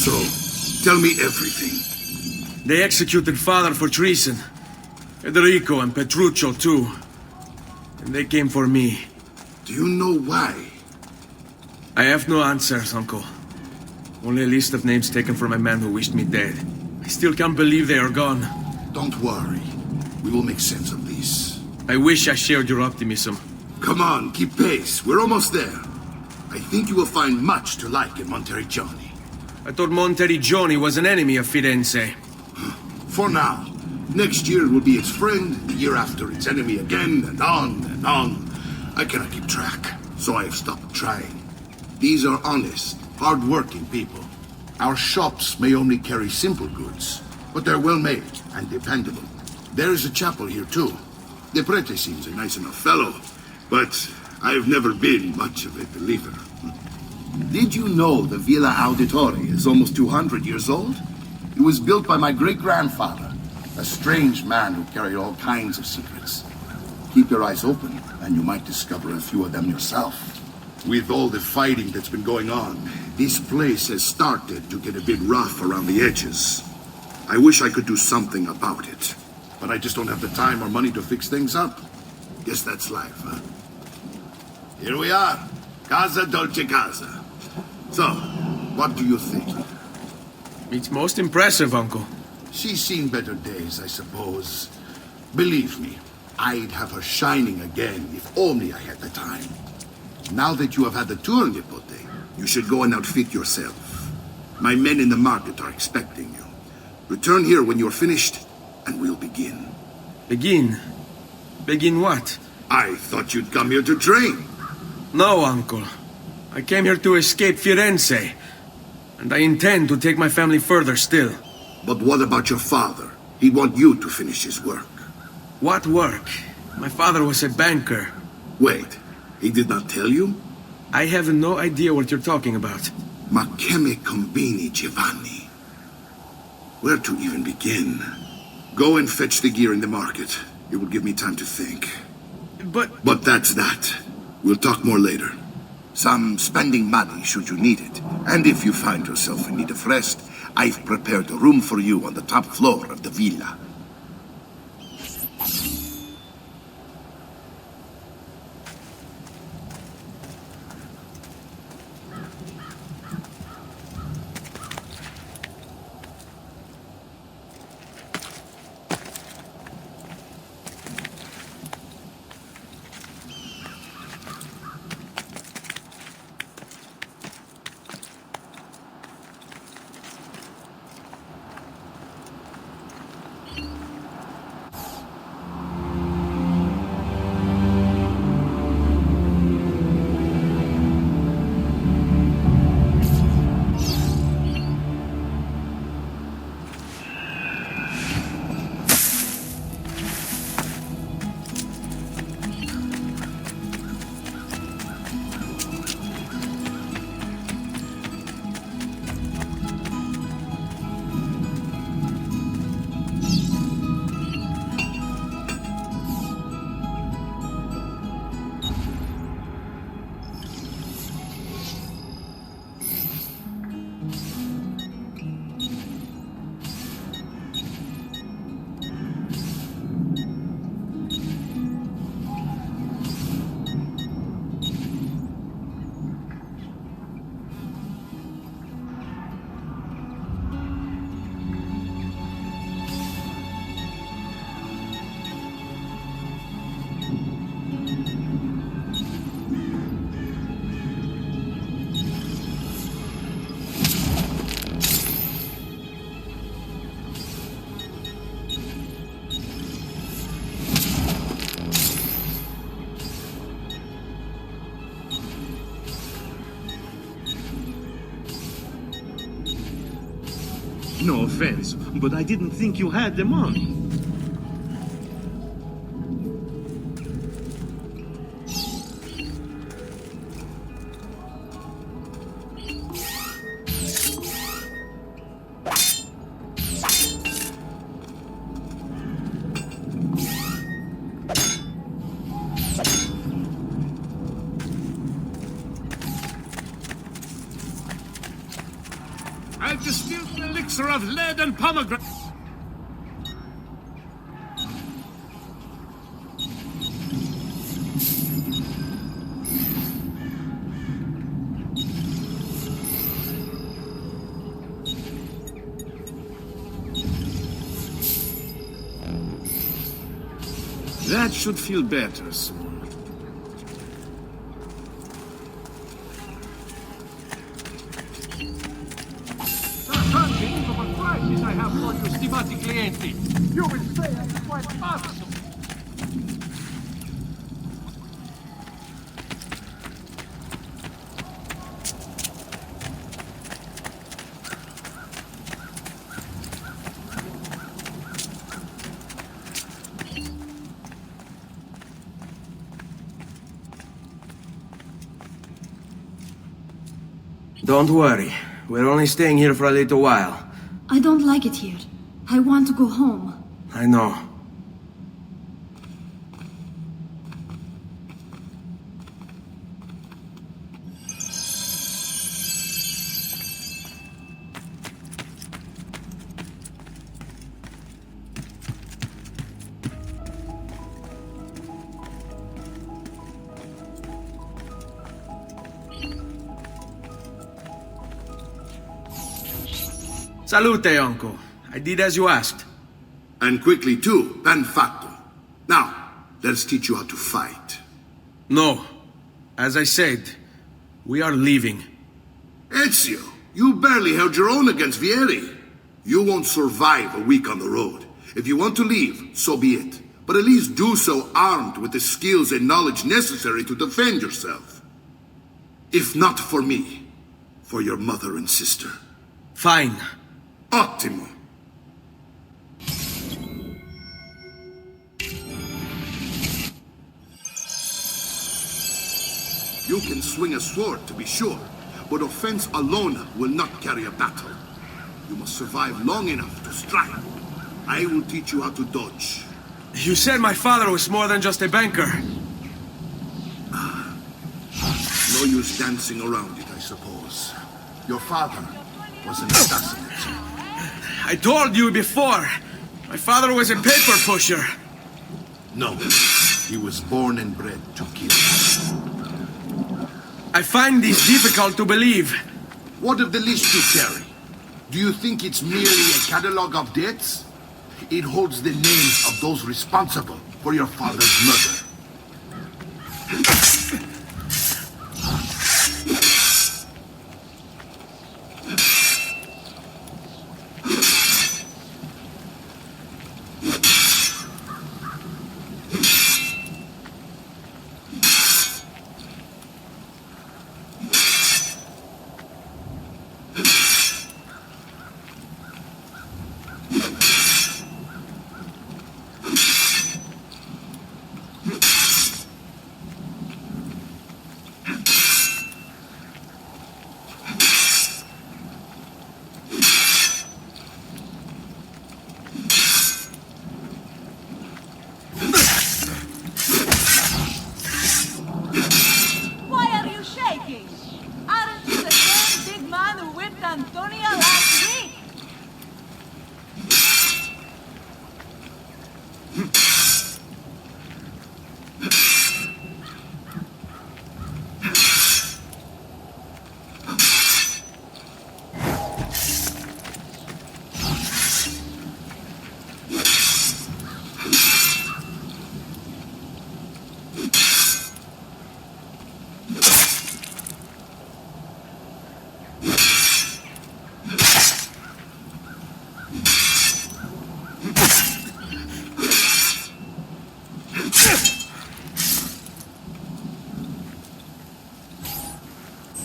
So, tell me everything. They executed father for treason. Federico and Petruccio too. And they came for me. Do you know why? I have no answers, Uncle. Only a list of names taken from a man who wished me dead. I still can't believe they are gone. Don't worry. We will make sense of this. I wish I shared your optimism. Come on, keep pace. We're almost there. I think you will find much to like in Monteriggioni. I thought Monteriggioni was an enemy of Firenze. For now. Next year it will be its friend, the year after its enemy again, and on and on. I cannot keep track, so I have stopped trying. These are honest, hard-working people. Our shops may only carry simple goods, but they're well-made and dependable. There is a chapel here, too. The prete seems a nice enough fellow, but I've never been much of a believer. Did you know the Villa Auditore is almost 200 years old? It was built by my great-grandfather, a strange man who carried all kinds of secrets. Keep your eyes open, and you might discover a few of them yourself. With all the fighting that's been going on, this place has started to get a bit rough around the edges. I wish I could do something about it, but I just don't have the time or money to fix things up. Guess that's life, huh? Here we are. Casa Dolce Casa. So, what do you think? It's most impressive, Uncle. She's seen better days, I suppose. Believe me, I'd have her shining again if only I had the time. Now that you have had the tour, Nipote, you should go and outfit yourself. My men in the market are expecting you. Return here when you're finished, and we'll begin. Begin? Begin what? I thought you'd come here to train. No, Uncle. I came here to escape Firenze. And I intend to take my family further still. But what about your father? He'd want you to finish his work. What work? My father was a banker. Wait, he did not tell you? I have no idea what you're talking about. Ma che me combini, Giovanni? Where to even begin? Go and fetch the gear in the market. It will give me time to think. But that's that. We'll talk more later. Some spending money should you need it. And if you find yourself in need of rest, I've prepared a room for you on the top floor of the villa. No offense, but I didn't think you had the money. I've just elixir of lead and pomegranate. That should feel better soon. I have for you, stimati clienti. You will say I am quite awesome. Don't worry. We're only staying here for a little while. I don't like it here. I want to go home. I know. Salute, uncle. I did as you asked. And quickly too, ben fatto. Now, let's teach you how to fight. No. As I said, we are leaving. Ezio, you barely held your own against Vieri. You won't survive a week on the road. If you want to leave, so be it. But at least do so armed with the skills and knowledge necessary to defend yourself. If not for me, for your mother and sister. Fine. Ottimo. You can swing a sword, to be sure, but offense alone will not carry a battle. You must survive long enough to strike. I will teach you how to dodge. You said my father was more than just a banker. No use dancing around it, I suppose. Your father was an assassin. I told you before. My father was a paper pusher. No, he was born and bred to kill. I find this difficult to believe. What of the list you carry? Do you think it's merely a catalog of debts? It holds the names of those responsible for your father's murder.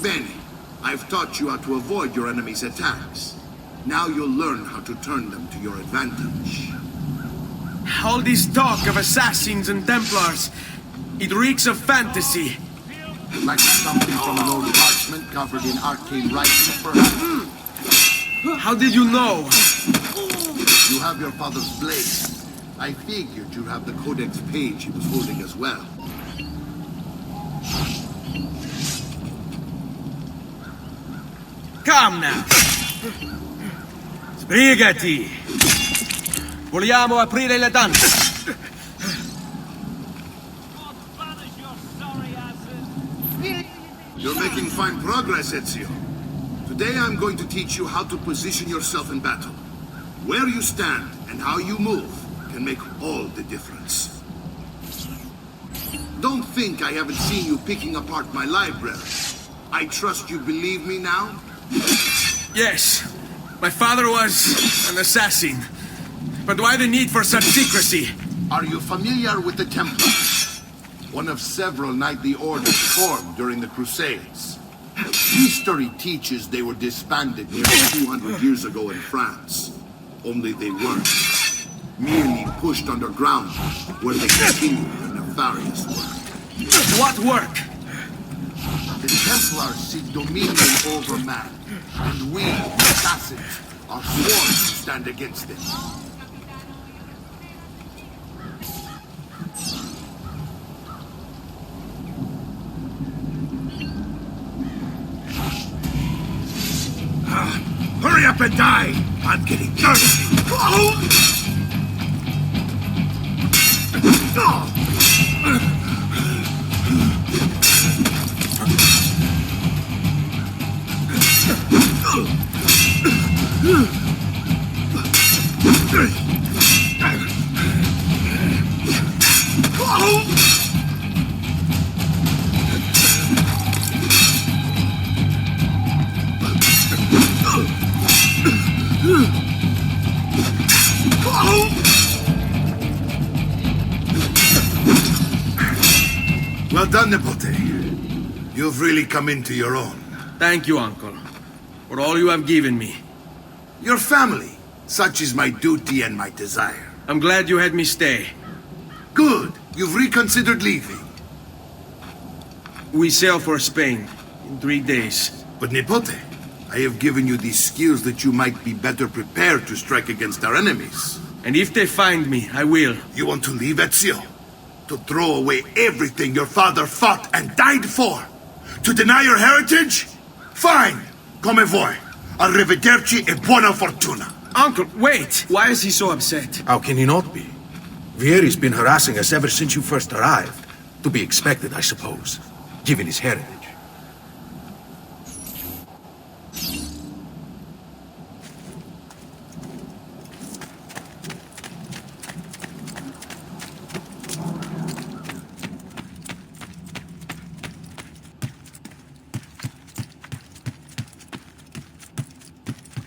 Bene, I've taught you how to avoid your enemy's attacks. Now you'll learn how to turn them to your advantage. All this talk of assassins and Templars, it reeks of fantasy. Like something from an old parchment covered in arcane writing, perhaps? How did you know? You have your father's blade. I figured you'd have the codex page he was holding as well. Come now. It's Rigati! Vogliamo aprire le danze. You're making fine progress, Ezio. Today I'm going to teach you how to position yourself in battle. Where you stand and how you move can make all the difference. Don't think I haven't seen you picking apart my library. I trust you believe me now? Yes, my father was an assassin. But why the need for such secrecy? Are you familiar with the Templars? One of several knightly orders formed during the Crusades. History teaches they were disbanded nearly 200 years ago in France. Only they weren't. Merely pushed underground, where they continued their nefarious work. What work? The Templars seek dominion over man, and we, assassins, are sworn to stand against it. Hurry up and die! I'm getting thirsty! Well done, Nipote. You've really come into your own. Thank you, Uncle, for all you have given me. Your family. Such is my duty and my desire. I'm glad you had me stay. Good. You've reconsidered leaving. We sail for Spain in 3 days. But Nipote, I have given you these skills that you might be better prepared to strike against our enemies. And if they find me, I will. You want to leave, Ezio? To throw away everything your father fought and died for? To deny your heritage? Fine. Come vuoi. Arrivederci e buona fortuna. Uncle, wait! Why is he so upset? How can he not be? Vieri's been harassing us ever since you first arrived. To be expected, I suppose, given his heritage.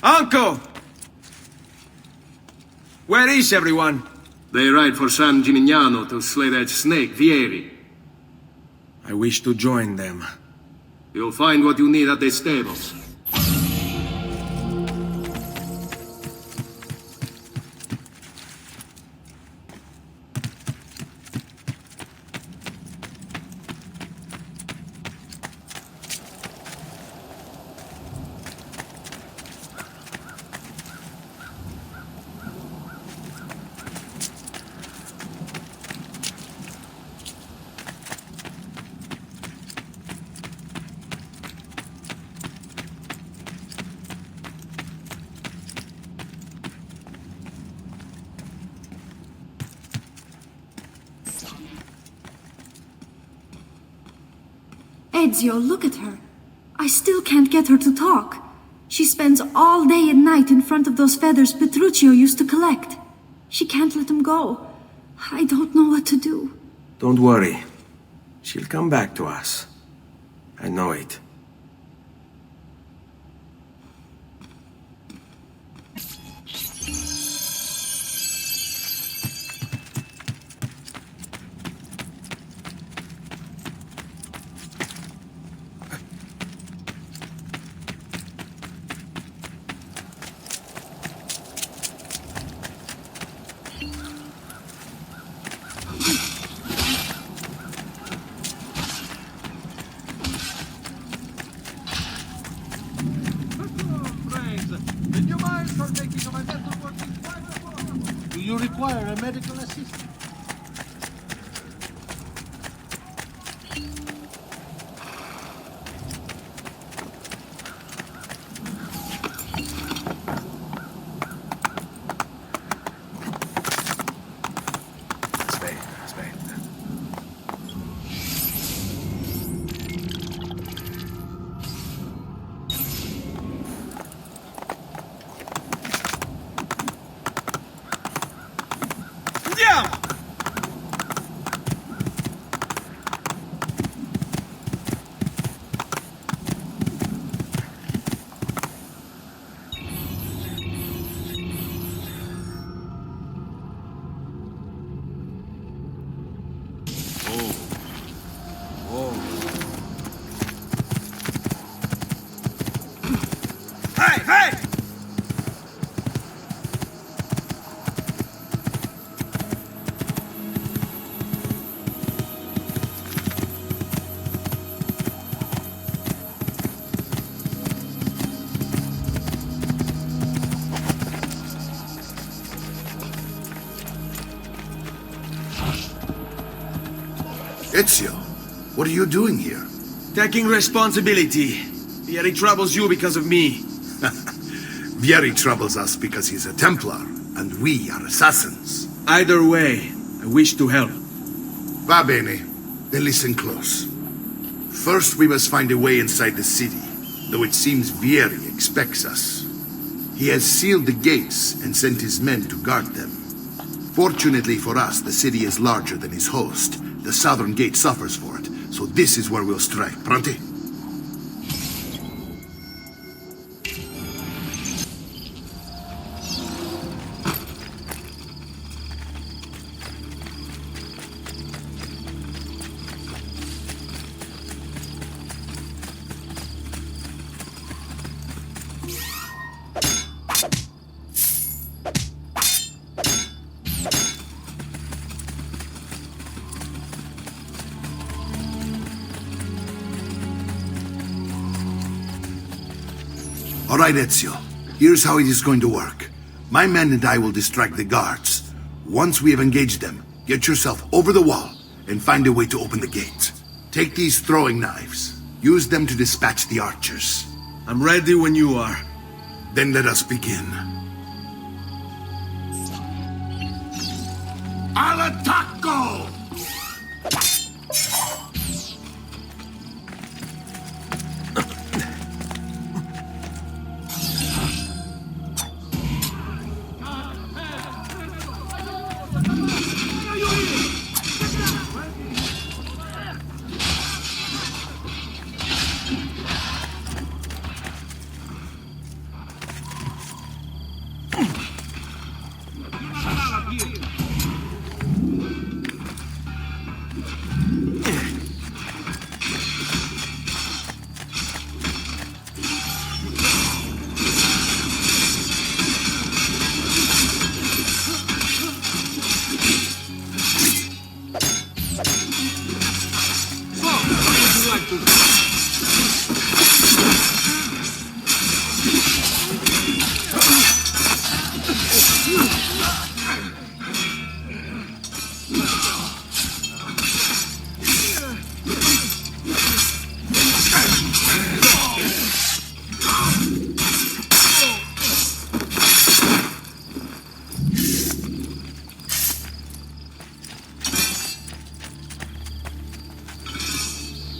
Uncle! Where is everyone? They ride for San Gimignano to slay that snake, Vieri. I wish to join them. You'll find what you need at the stables. Ezio, look at her. I still can't get her to talk. She spends all day and night in front of those feathers Petruchio used to collect. She can't let them go. I don't know what to do. Don't worry. She'll come back to us. I know it. Did you mind for making my metal working fine? Do you require a medical assistant? Hey, hey! Ezio, what are you doing here? Taking responsibility. Vieri troubles you because of me. Vieri troubles us because he's a Templar, and we are assassins. Either way, I wish to help. Va bene. Then listen close. First, we must find a way inside the city, though it seems Vieri expects us. He has sealed the gates and sent his men to guard them. Fortunately for us, the city is larger than his host. The southern gate suffers for it, so this is where we'll strike. Pronti? All right, Ezio. Here's how it is going to work. My men and I will distract the guards. Once we have engaged them, get yourself over the wall and find a way to open the gate. Take these throwing knives. Use them to dispatch the archers. I'm ready when you are. Then let us begin. Al attacco!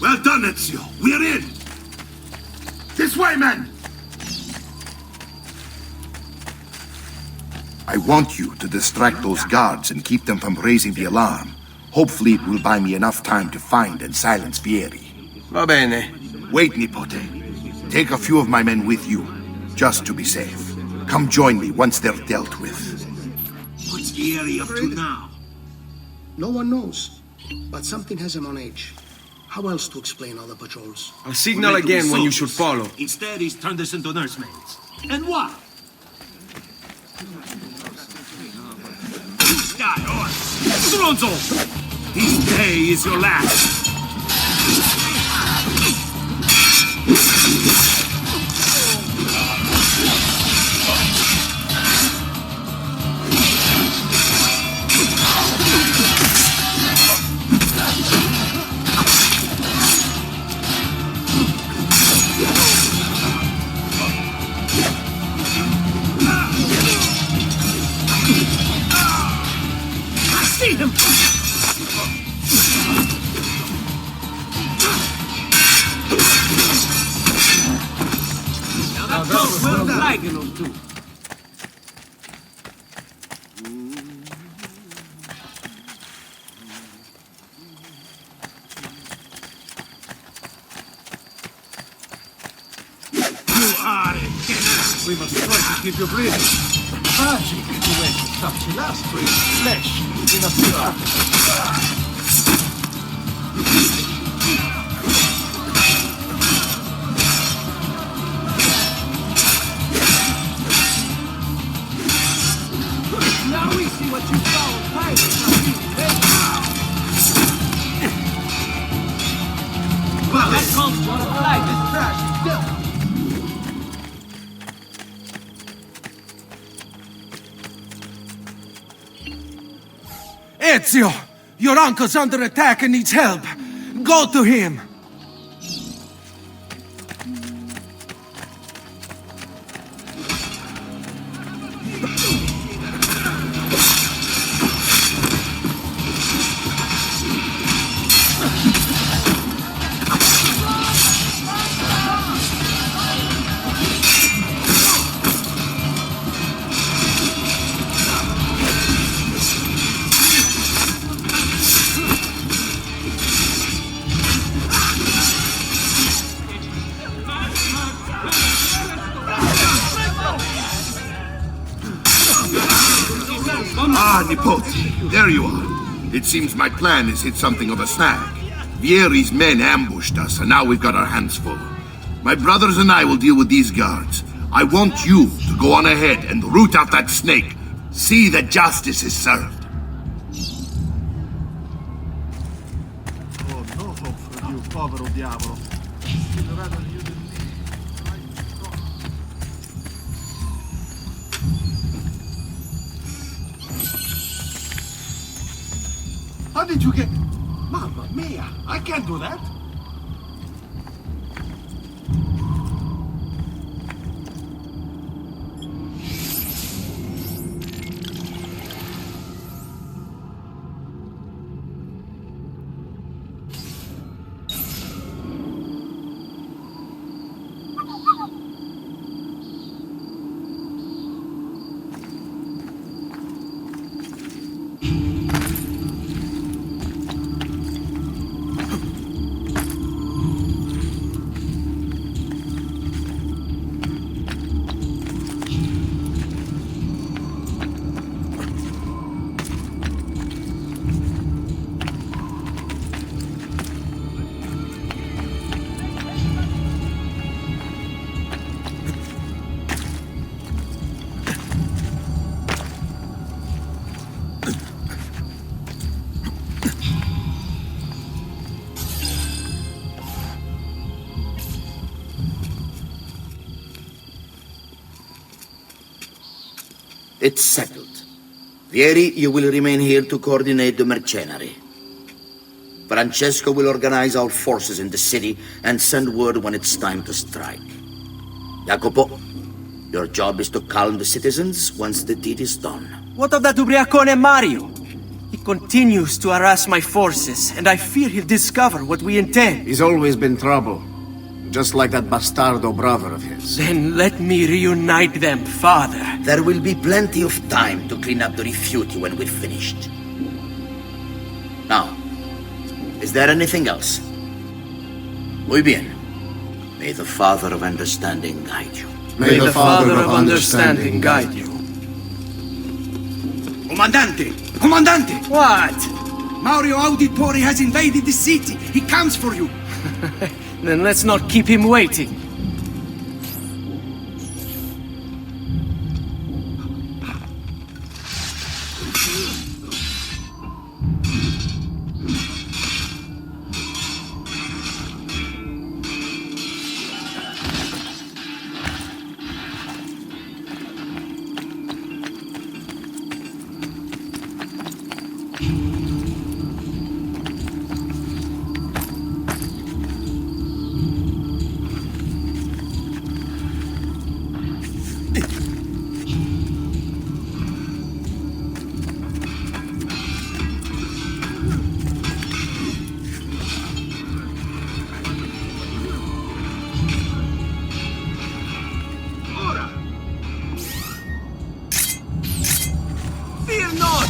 Well done, Ezio. We're in. This way, men. I want you to distract those guards and keep them from raising the alarm. Hopefully it will buy me enough time to find and silence Vieri. Va bene. Wait, Nipote. Take a few of my men with you, just to be safe. Come join me once they're dealt with. What's Vieri up to now? No one knows, but something has him on edge. How else to explain all the patrols? I'll signal again when you should follow. Instead, he's turned us into nursemaids. And why? Stronzo! This day is your last. See him! Now that goes well done. Liking them too. You are it. We must try to keep you breathing. Magic to wake such illustrious flesh in a flood. Wanna fly this trash? Yeah. Ezio! Your uncle's under attack and needs help. Go to him! Ah, Nipote, there you are. It seems my plan has hit something of a snag. Vieri's men ambushed us, and now we've got our hands full. My brothers and I will deal with these guards. I want you to go on ahead and root out that snake. See that justice is served. Oh, no hope for you, povero diavolo. How did you get... Mamma mia! I can't do that! It's settled. Vieri, you will remain here to coordinate the mercenary. Francesco will organize our forces in the city and send word when it's time to strike. Jacopo, your job is to calm the citizens once the deed is done. What of that ubriacone Mario? He continues to harass my forces, and I fear he'll discover what we intend. He's always been trouble. Just like that bastardo brother of his. Then let me reunite them, father. There will be plenty of time to clean up the rifiuti when we're finished. Now, is there anything else? Muy bien. May the Father of Understanding guide you. May the Father of Understanding guide you. Comandante! Comandante! What? Mario Auditore has invaded the city. He comes for you. Then let's not keep him waiting.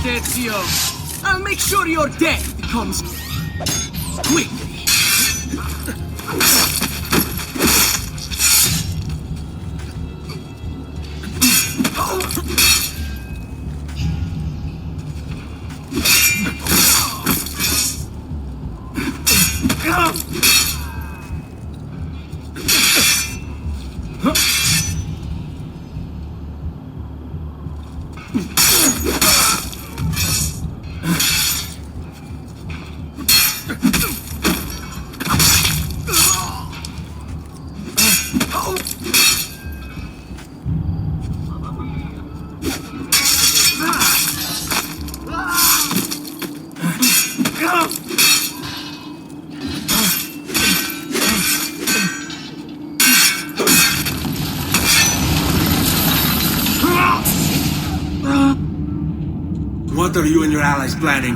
Ezio! I'll make sure your death comes quickly. What are you and your allies planning?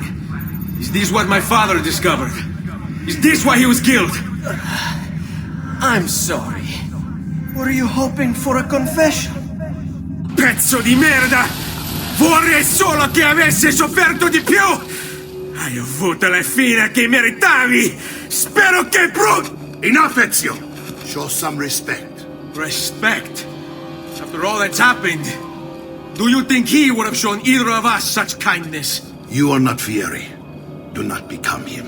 Is this what my father discovered? Is this why he was killed? I'm sorry. Were you hoping for a confession? Pezzo di merda! Vorrei solo che avessi sofferto di più! Hai avuto la fine che meritavi! Spero che Enough, Ezio! Show some respect. Respect? After all that's happened, do you think he would have shown either of us such kindness? You are not Fieri. Do not become him.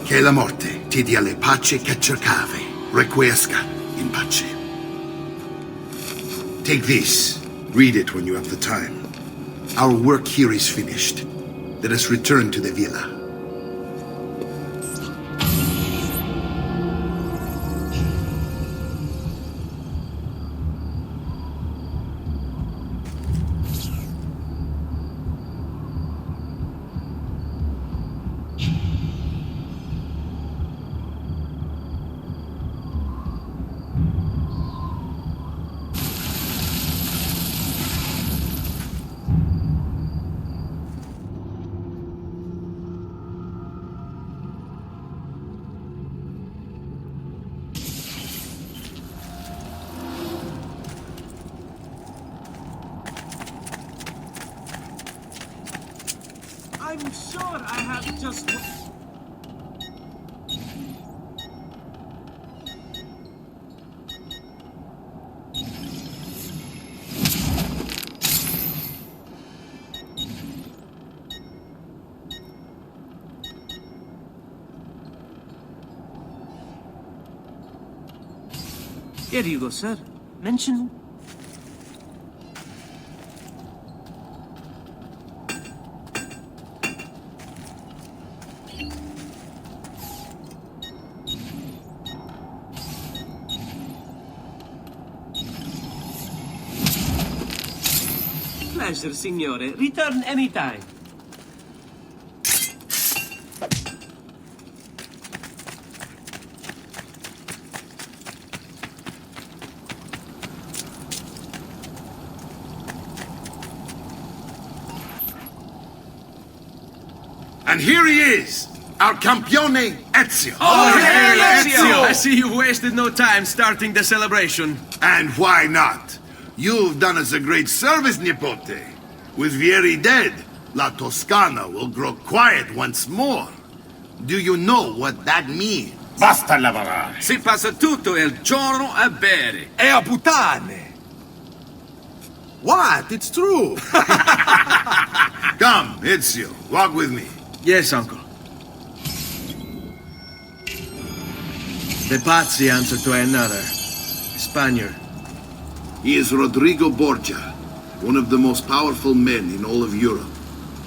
Che la morte ti dia le pace che cercavi. Requiesca in pace. Take this. Read it when you have the time. Our work here is finished. Let us return to the villa. I'm sure I have just... Here you go, sir. Mention... Pleasure, signore. Return anytime. And here he is, our campione Ezio. Oh, hey, Ezio! I see you've wasted no time starting the celebration. And why not? You've done us a great service, Nipote. With Vieri dead, La Toscana will grow quiet once more. Do you know what that means? Basta lavorare. Si passa tutto il giorno a bere. E a puttane! What? It's true! Come, Ezio, walk with me. Yes, uncle. The Pazzi answer to another. Spaniard. He is Rodrigo Borgia, one of the most powerful men in all of Europe,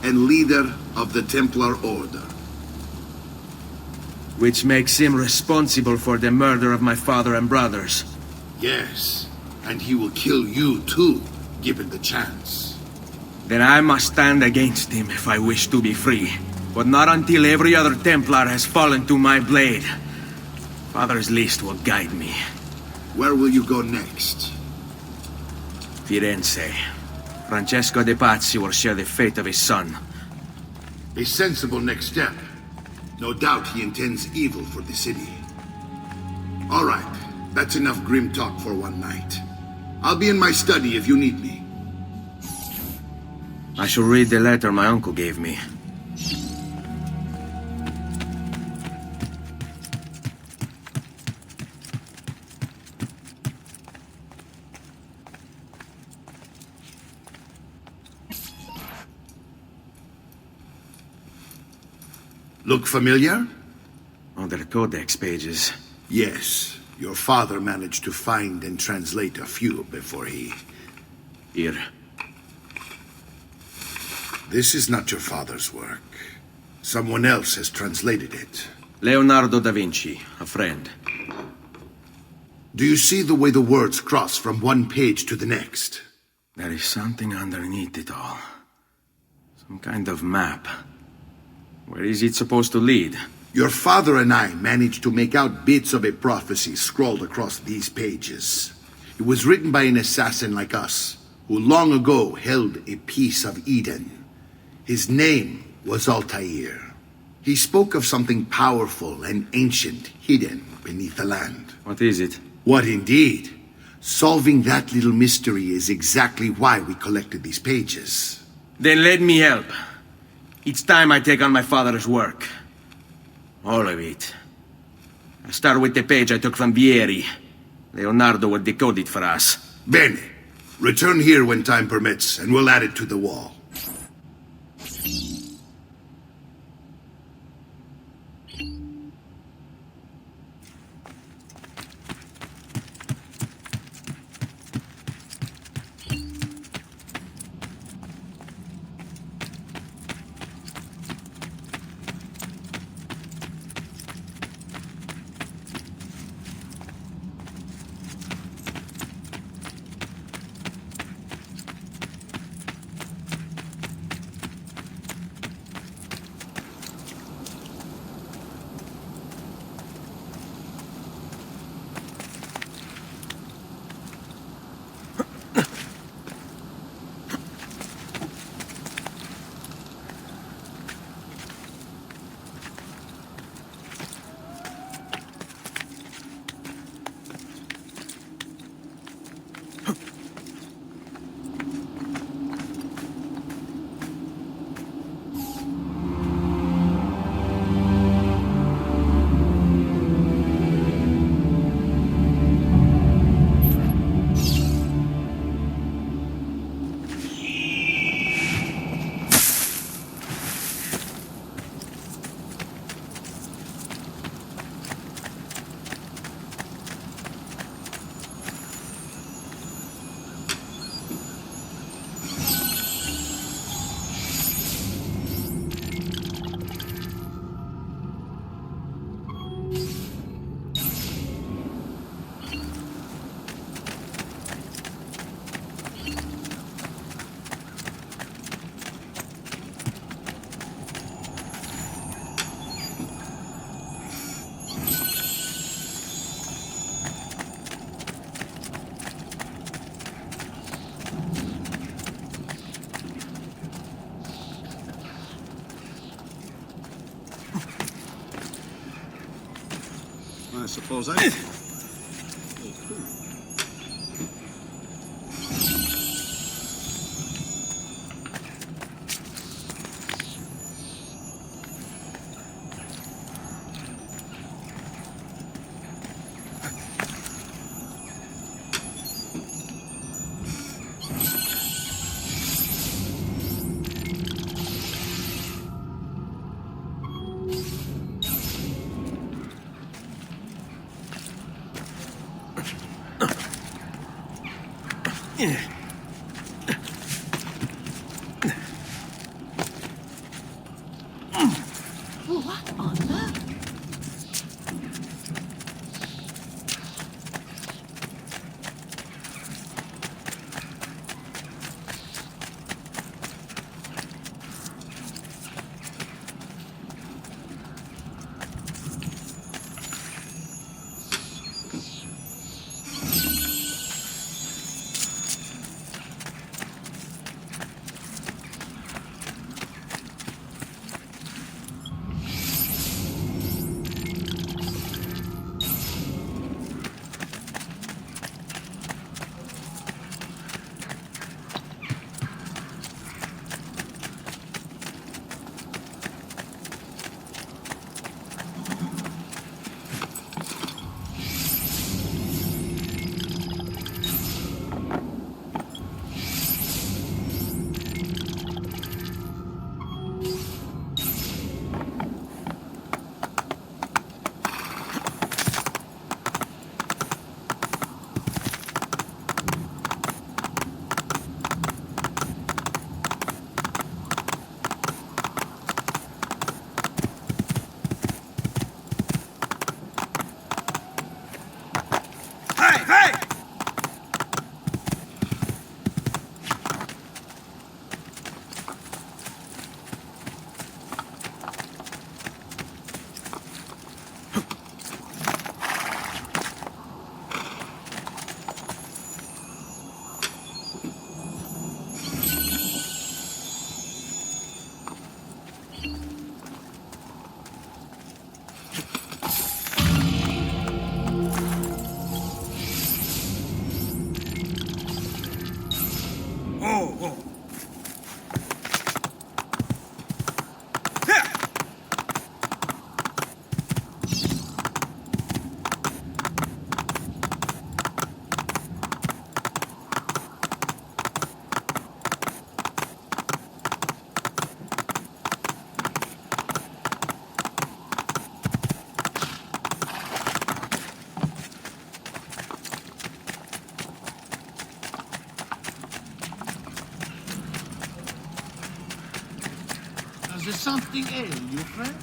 and leader of the Templar Order. Which makes him responsible for the murder of my father and brothers. Yes, and he will kill you too, given the chance. Then I must stand against him if I wish to be free. But not until every other Templar has fallen to my blade. Father's list will guide me. Where will you go next? Firenze. Francesco de Pazzi will share the fate of his son. A sensible next step. No doubt he intends evil for the city. All right, that's enough grim talk for one night. I'll be in my study if you need me. I shall read the letter my uncle gave me. Look familiar? On the codex pages. Yes. Your father managed to find and translate a few before he... Here. This is not your father's work. Someone else has translated it. Leonardo da Vinci, a friend. Do you see the way the words cross from one page to the next? There is something underneath it all. Some kind of map. Where is it supposed to lead? Your father and I managed to make out bits of a prophecy scrawled across these pages. It was written by an assassin like us, who long ago held a piece of Eden. His name was Altair. He spoke of something powerful and ancient hidden beneath the land. What is it? What indeed? Solving that little mystery is exactly why we collected these pages. Then let me help. It's time I take on my father's work. All of it. I start with the page I took from Vieri. Leonardo will decode it for us. Bene. Return here when time permits, and we'll add it to the wall. I suppose I... What on earth? something ail you, friend?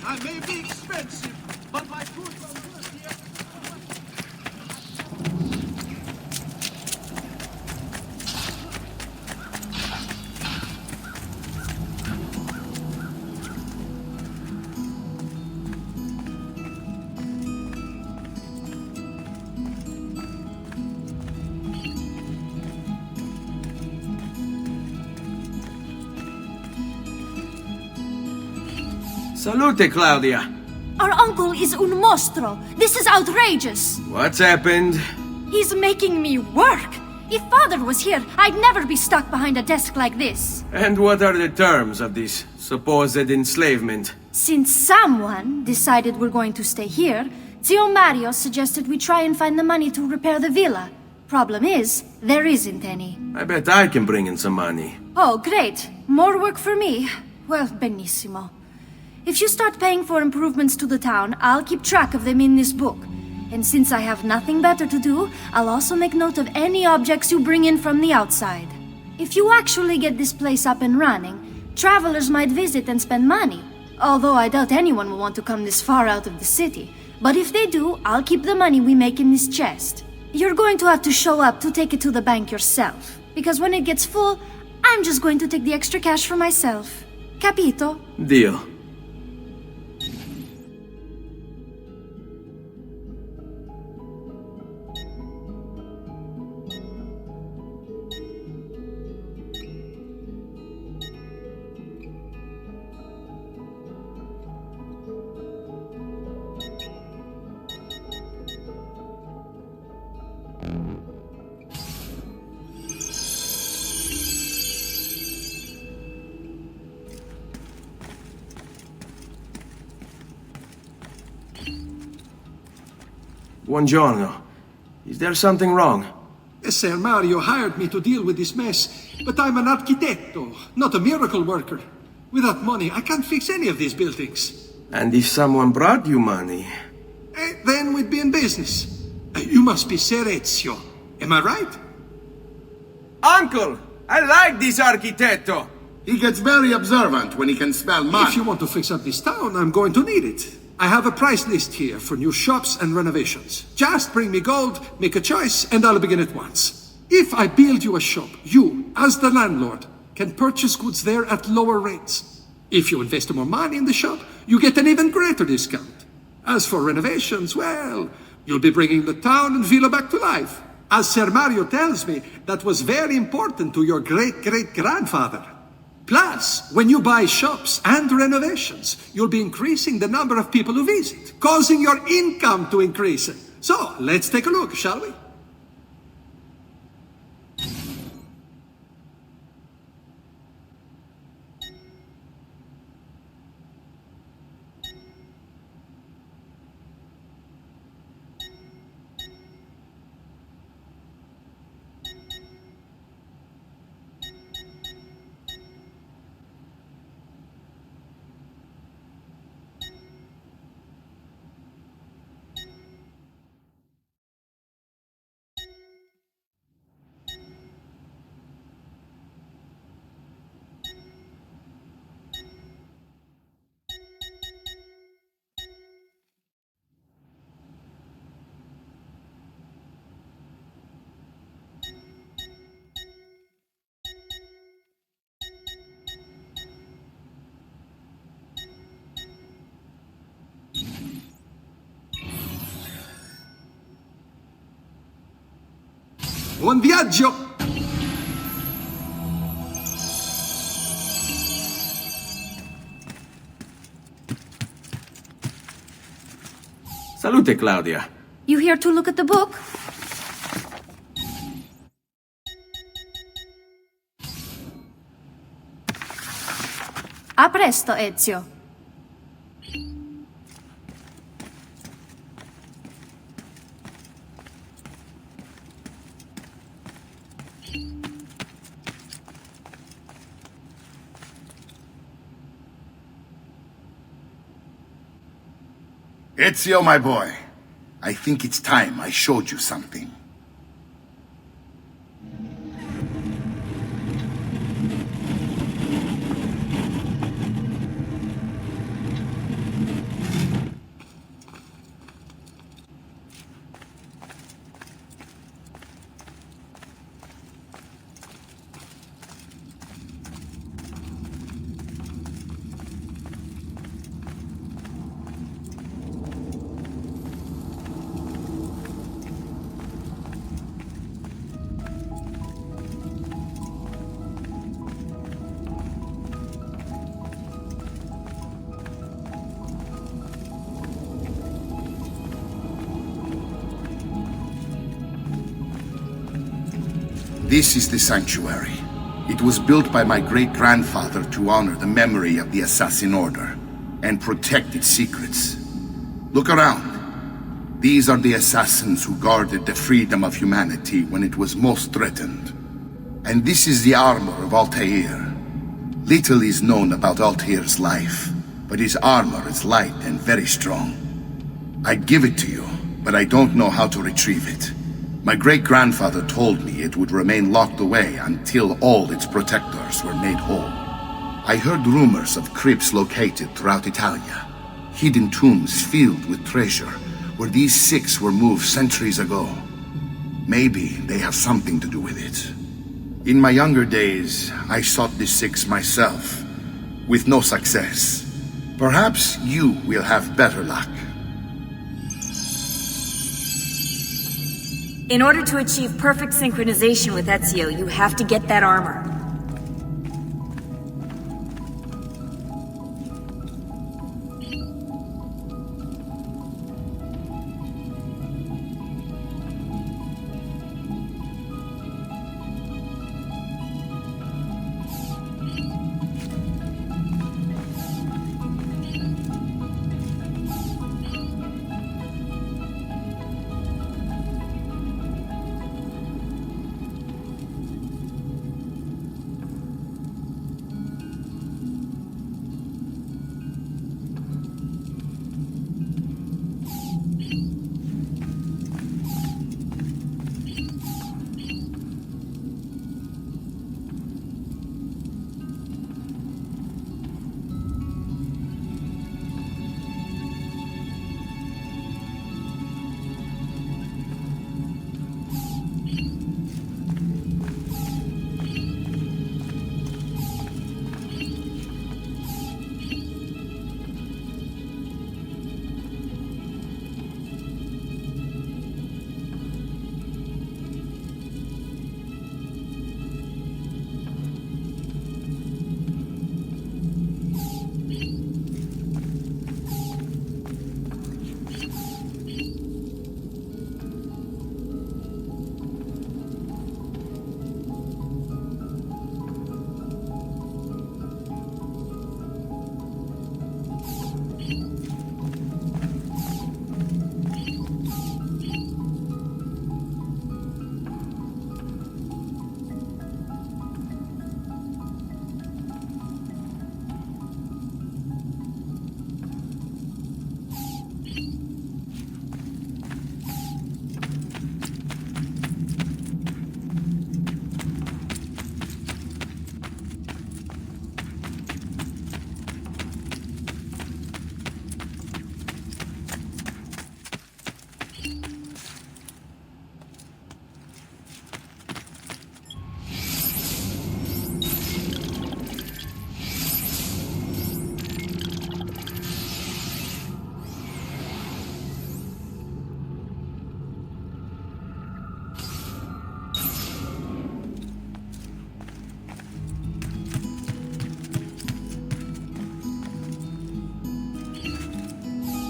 I may be expensive, but my food will worth here. Salute, Claudia. Our uncle is un mostro. This is outrageous. What's happened? He's making me work. If Father was here, I'd never be stuck behind a desk like this. And what are the terms of this supposed enslavement? Since someone decided we're going to stay here, Zio Mario suggested we try and find the money to repair the villa. Problem is, there isn't any. I bet I can bring in some money. Oh, great. More work for me. Well, benissimo. If you start paying for improvements to the town, I'll keep track of them in this book. And since I have nothing better to do, I'll also make note of any objects you bring in from the outside. If you actually get this place up and running, travelers might visit and spend money. Although I doubt anyone will want to come this far out of the city. But if they do, I'll keep the money we make in this chest. You're going to have to show up to take it to the bank yourself. Because when it gets full, I'm just going to take the extra cash for myself. Capito? Deal. Buongiorno. Is there something wrong? Ser Mario hired me to deal with this mess, but I'm an architetto, not a miracle worker. Without money, I can't fix any of these buildings. And if someone brought you money? Then we'd be in business. You must be Ser Ezio. Am I right? Uncle! I like this architetto! He gets very observant when he can smell money. If you want to fix up this town, I'm going to need it. I have a price list here for new shops and renovations. Just bring me gold, make a choice, and I'll begin at once. If I build you a shop, you, as the landlord, can purchase goods there at lower rates. If you invest more money in the shop, you get an even greater discount. As for renovations, well, you'll be bringing the town and villa back to life. As Ser Mario tells me, that was very important to your great-great-grandfather. Plus, when you buy shops and renovations, you'll be increasing the number of people who visit, causing your income to increase. So, let's take a look, shall we? Buon viaggio! Salute, Claudia. You here to look at the book? A presto, Ezio. Ezio, my boy, I think it's time I showed you something. This is the sanctuary. It was built by my great-grandfather to honor the memory of the Assassin Order and protect its secrets. Look around. These are the assassins who guarded the freedom of humanity when it was most threatened. And this is the armor of Altair. Little is known about Altair's life, but his armor is light and very strong. I'd give it to you, but I don't know how to retrieve it. My great-grandfather told me it would remain locked away until all its protectors were made whole. I heard rumors of crypts located throughout Italia, hidden tombs filled with treasure, where these six were moved centuries ago. Maybe they have something to do with it. In my younger days, I sought the six myself, with no success. Perhaps you will have better luck. In order to achieve perfect synchronization with Ezio, you have to get that armor.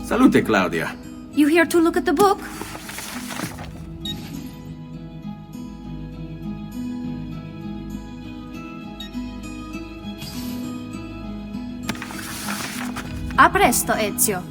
Salute, Claudia. You here to look at the book? A presto, Ezio.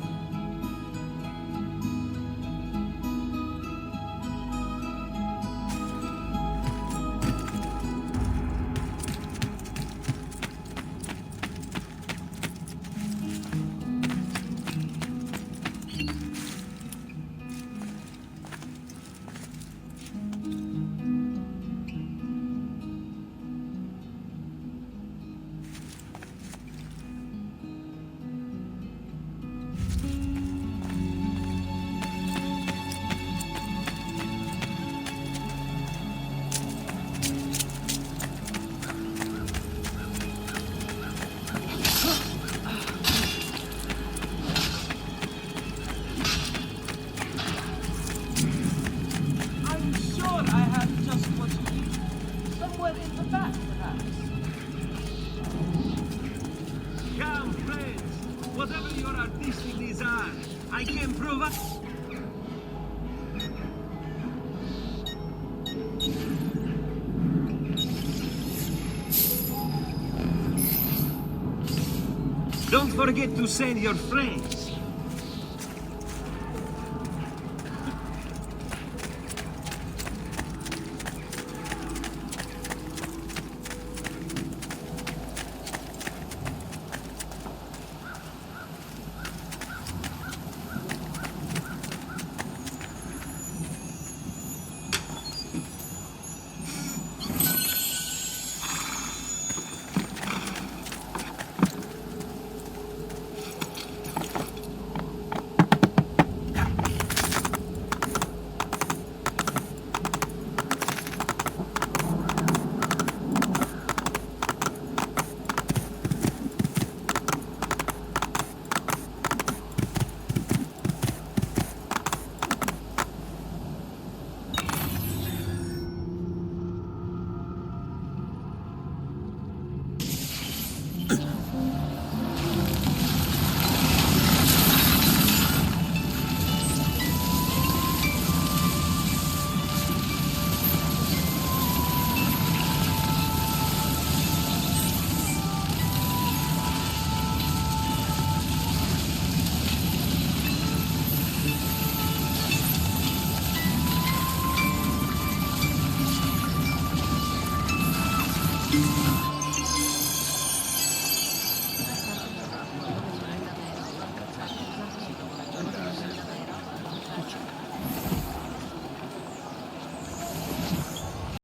forget to send your friends.